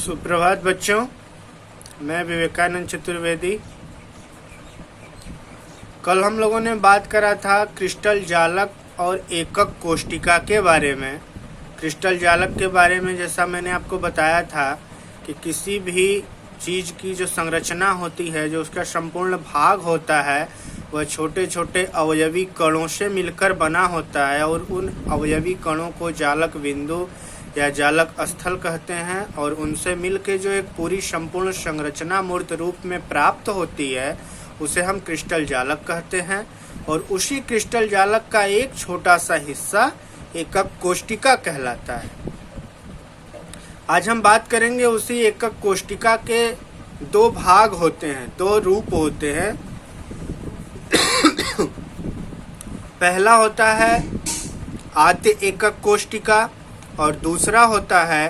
सुप्रभात बच्चों, मैं विवेकानंद चतुर्वेदी। कल हम लोगों ने बात करा था क्रिस्टल जालक और एकक कोष्टिका के बारे में। क्रिस्टल जालक के बारे में जैसा मैंने आपको बताया था कि किसी भी चीज़ की जो संरचना होती है, जो उसका संपूर्ण भाग होता है, वह छोटे छोटे अवयवी कणों से मिलकर बना होता है और उन अवयवी कणों को जालक बिंदु या जालक स्थल कहते हैं। और उनसे मिलकर जो एक पूरी संपूर्ण संरचना मूर्त रूप में प्राप्त होती है उसे हम क्रिस्टल जालक कहते हैं। और उसी क्रिस्टल जालक का एक छोटा सा हिस्सा एकक कोष्टिका कहलाता है। आज हम बात करेंगे उसी एकक कोष्टिका के दो भाग होते हैं, दो रूप होते हैं। पहला होता है आद्य एकक कोष्टिका और दूसरा होता है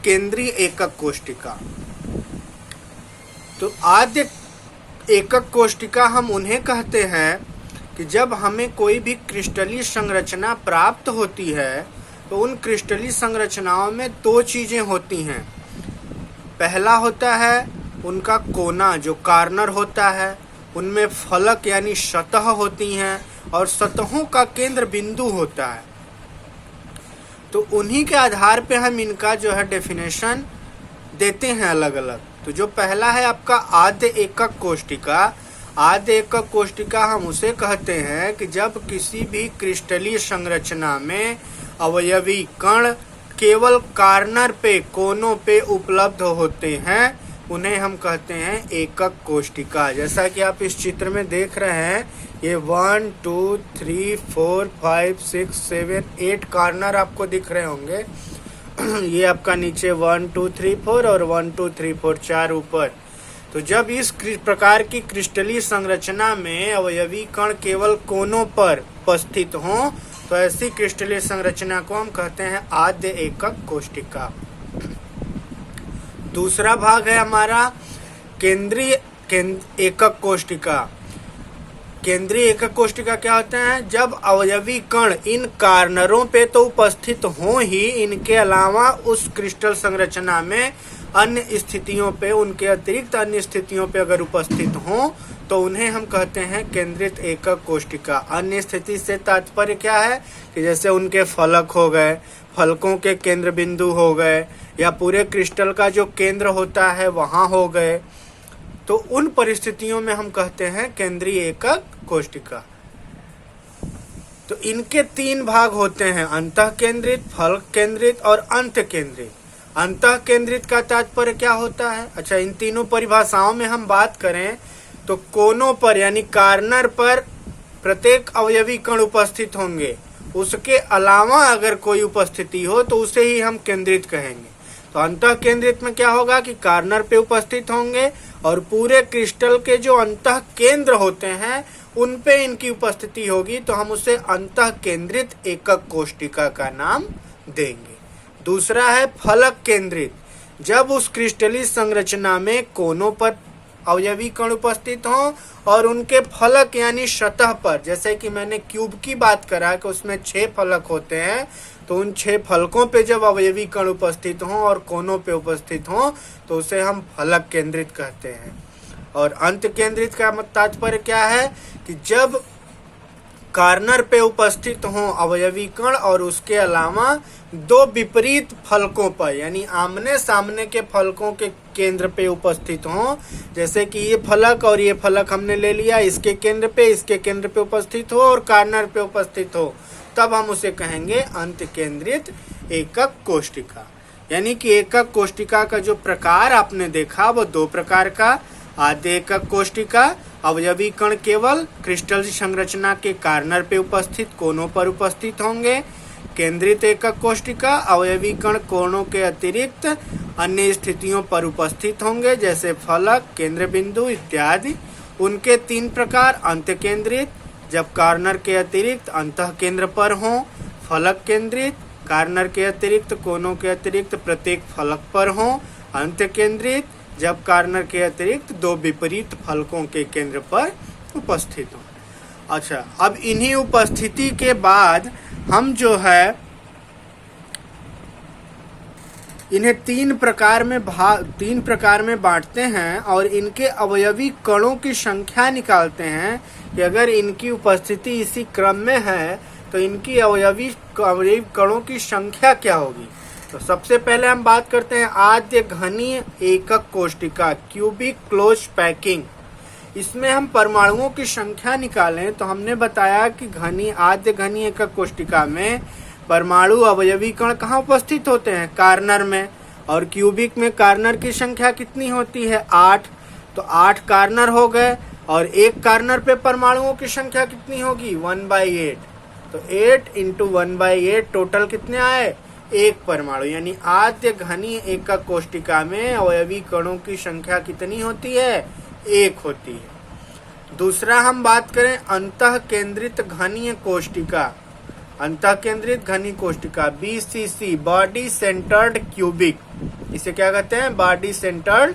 केंद्रीय एकक कोष्टिका। तो आद्य एकक कोष्टिका हम उन्हें कहते हैं कि जब हमें कोई भी क्रिस्टलीय संरचना प्राप्त होती है तो उन क्रिस्टलीय संरचनाओं में दो चीजें होती हैं। पहला होता है उनका कोना, जो कार्नर होता है, उनमें फलक यानी सतह होती हैं और सतहों का केंद्र बिंदु होता है। तो उन्हीं के आधार पे हम इनका जो है डेफिनेशन देते हैं अलग अलग। तो जो पहला है आपका आद्य एकक कोष्टिका। आद्य एकक कोष्टिका हम उसे कहते हैं कि जब किसी भी क्रिस्टलीय संरचना में अवयवी कण केवल कार्नर पे, कोनों पे उपलब्ध होते हैं, उन्हें हम कहते हैं एकक कोष्टिका। जैसा कि आप इस चित्र में देख रहे हैं, ये 1 2 3 4 5 6 7 8 कार्नर आपको दिख रहे होंगे। ये आपका नीचे 1 2 3 4 और 1 2 3 4 4 ऊपर। तो जब इस प्रकार की क्रिस्टलीय संरचना में अवयवी कण केवल कोनों पर उपस्थित हों तो ऐसी क्रिस्टलीय संरचना को हम कहते हैं आद्य एकक कोष्टिका। दूसरा भाग है हमारा केंद्रीय एकक कोष्टिका। केंद्रीय एकक कोष्टिका क्या होते हैं? जब अवयवी कण इन कार्नरों पे तो उपस्थित हों ही, इनके अलावा उस क्रिस्टल संरचना में अन्य स्थितियों पे, उनके अतिरिक्त अन्य स्थितियों पे अगर उपस्थित हों तो उन्हें हम कहते हैं केंद्रित एकक कोष्टिका। अन्य स्थिति से तात्पर्य क्या है कि जैसे उनके फलक हो गए, फलकों के केंद्र बिंदु हो गए, या पूरे क्रिस्टल का जो केंद्र होता है वहां हो गए, तो उन परिस्थितियों में हम कहते हैं केंद्रीय एकक कोष्टिका। तो इनके तीन भाग होते हैं, अंतः केंद्रित, फलक केंद्रित और अंत केंद्रित। अंतः केंद्रित का तात्पर्य क्या होता है? अच्छा, इन तीनों परिभाषाओं में हम बात करें तो कोनों पर यानी कार्नर पर प्रत्येक अवयवी कण उपस्थित होंगे, उसके अलावा अगर कोई उपस्थिति हो तो उसे ही हम केंद्रित कहेंगे। तो अंतः केंद्रित में क्या होगा कि कार्नर पे उपस्थित होंगे और पूरे क्रिस्टल के जो अंतः केंद्र होते हैं उन पे इनकी उपस्थिति होगी, तो हम उसे अंतः केंद्रित एकक कोष्टिका का नाम देंगे। दूसरा है फलक केंद्रित। जब उस क्रिस्टलीय संरचना में कोनों पर अवयवी कण उपस्थित हों और उनके फलक यानी सतह पर, जैसे कि मैंने क्यूब की बात करा कि उसमें 6 फलक होते हैं, तो उन 6 फलकों पे जब अवयवी कण उपस्थित हों और कोनों पे उपस्थित हों तो उसे हम फलक केंद्रित कहते हैं। और अंत केंद्रित का तात्पर्य क्या है कि जब कार्नर पे उपस्थित हों अवयवी कण और उसके अलावा दो विपरीत फलकों पर यानी आमने सामने के फलकों के केंद्र पे उपस्थित हों, जैसे कि ये फलक और ये फलक हमने ले लिया, इसके केंद्र पे उपस्थित हो और कार्नर पे उपस्थित हो, तब हम उसे कहेंगे अंत केंद्रित एकक कोष्टिका। यानी कि एकक कोष्टिका का जो प्रकार आपने देखा वो दो प्रकार का। आद्य एकक कोष्टिका, अवयवी कण केवल क्रिस्टल संरचना के कार्नर पे उपस्थित, कोनों पर उपस्थित होंगे। केंद्रित एकक कोष्टिका, अवयवी कण कोनों के अतिरिक्त अन्य स्थितियों पर उपस्थित होंगे, जैसे फलक, केंद्र बिंदु इत्यादि। उनके तीन प्रकार, अंत केंद्रित, जब कार्नर के अतिरिक्त अंतः केंद्र पर हों, फलक केंद्रित, कार्नर के अतिरिक्त कोनों के अतिरिक्त प्रत्येक फलक पर हों, अंत केंद्रित, जब कार्नर के अतिरिक्त दो विपरीत फलकों के केंद्र पर उपस्थित हों। अच्छा, अब इन्हीं उपस्थिति के बाद हम जो है इन्हें तीन प्रकार में बांटते हैं और इनके अवयवी कणों की संख्या निकालते हैं कि अगर इनकी उपस्थिति इसी क्रम में है तो इनकी अवयवी कणों की संख्या क्या होगी। तो सबसे पहले हम बात करते हैं आद्य घनीय एकक कोशिका, क्यूबिक क्लोज पैकिंग। इसमें हम परमाणुओं की संख्या निकालें तो हमने बताया कि आद्य घनीय एकक कोशिका में परमाणु अवयवी कण कहाँ उपस्थित होते हैं, कार्नर में। और क्यूबिक में कार्नर की संख्या कितनी होती है, 8। तो 8 कार्नर हो गए और एक कार्नर पे परमाणुओं की संख्या कितनी होगी, 1/8। तो 8 × 1/8 टोटल कितने आए, 1 परमाणु। यानी आद्य घनीय एकक कोशिका में अवयवी कणों की संख्या कितनी होती है, 1 होती है। दूसरा हम बात करें अंतः केंद्रित घनीय कोशिका, अंतः केंद्रित घनीय कोशिका BCC, बॉडी सेंटर्ड क्यूबिक। इसे क्या कहते हैं, बॉडी सेंटर्ड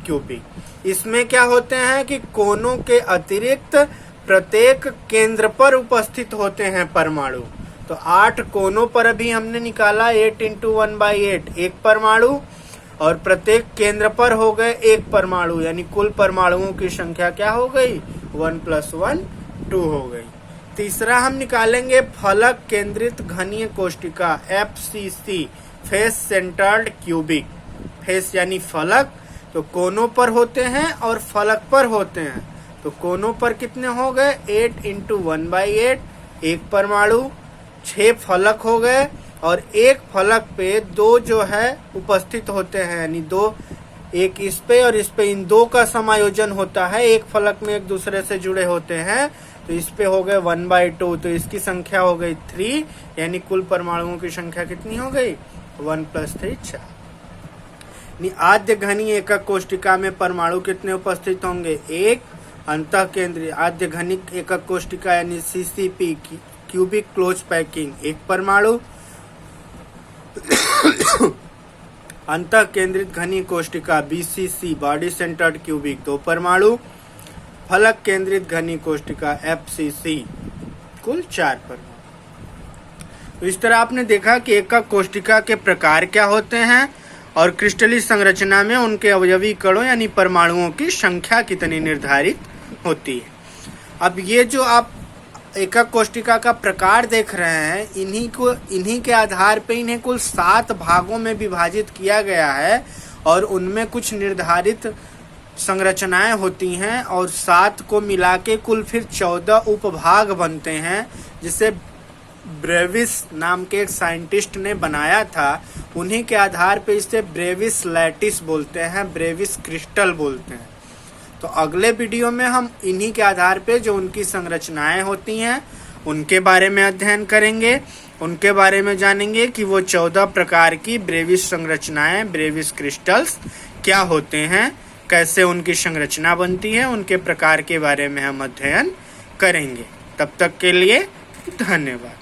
क्यूबिक। इसमें क्या होते हैं कि कोनों के अतिरिक्त प्रत्येक केंद्र पर उपस्थित होते हैं परमाणु। तो 8 कोनों पर अभी हमने निकाला, 8 × 1/8 1 परमाणु, और प्रत्येक केंद्र पर हो गए 1 परमाणु। यानी कुल परमाणुओं की संख्या क्या हो गई, 1 + 1 2 हो गई। तीसरा हम निकालेंगे फलक केंद्रित घनीय कोशिका FCC, face centred cubic. Face यानी फलक, तो कोनों पर होते हैं और फलक पर होते हैं। तो कोनों पर कितने हो गए, 8 × 1/8 1 परमाणु, 6 फलक हो गए, और एक फलक पे 2 जो है उपस्थित होते हैं। यानी 2, एक इस पे और इस पे, इन 2 का समायोजन होता है। एक फलक में एक दूसरे से जुड़े होते हैं। तो इस पे हो गए 1/2, तो इसकी संख्या हो गई 3। यानी कुल परमाणुओं की संख्या कितनी हो गई, 1 + 3 4। आद्य घनीय एकक कोशिका में परमाणु कितने उपस्थित होंगे, 1। अंतः केंद्रीय आद्य घनीय एकक कोशिका यानी CCP, क्यूबिक क्लोज पैकिंग, 1 परमाणु। अंतः केंद्रित घनीय कोशिका BCC, बॉडी सेंटर्ड क्यूबिक, 2 परमाणु। फलक केंद्रित घनीय कोशिका FCC, कुल 4 परमाणु। तो इस तरह आपने देखा कि एकक कोशिका के प्रकार क्या होते हैं और क्रिस्टलीय संरचना में उनके अवयवी कणों यानी परमाणुओं की संख्या कितनी निर्धारित होती है। अब ये जो आप एकक कोशिका का प्रकार देख रहे हैं, इन्हीं के आधार पे इन्हें कुल 7 भागों में विभाजित किया गया है और उनमें कुछ निर्धारित संरचनाएं होती हैं और 7 को मिला के कुल फिर 14 उपभाग बनते हैं, जिसे ब्रेविस नाम के एक साइंटिस्ट ने बनाया था। उन्हीं के आधार पे इसे ब्रेविस लैटिस बोलते हैं, ब्रेविस क्रिस्टल बोलते हैं। तो अगले वीडियो में हम इन्हीं के आधार पे जो उनकी संरचनाएं होती हैं उनके बारे में अध्ययन करेंगे, उनके बारे में जानेंगे कि वो 14 प्रकार की ब्रेविस संरचनाएं, ब्रेविस क्रिस्टल्स क्या होते हैं, कैसे उनकी संरचना बनती है, उनके प्रकार के बारे में हम अध्ययन करेंगे। तब तक के लिए धन्यवाद।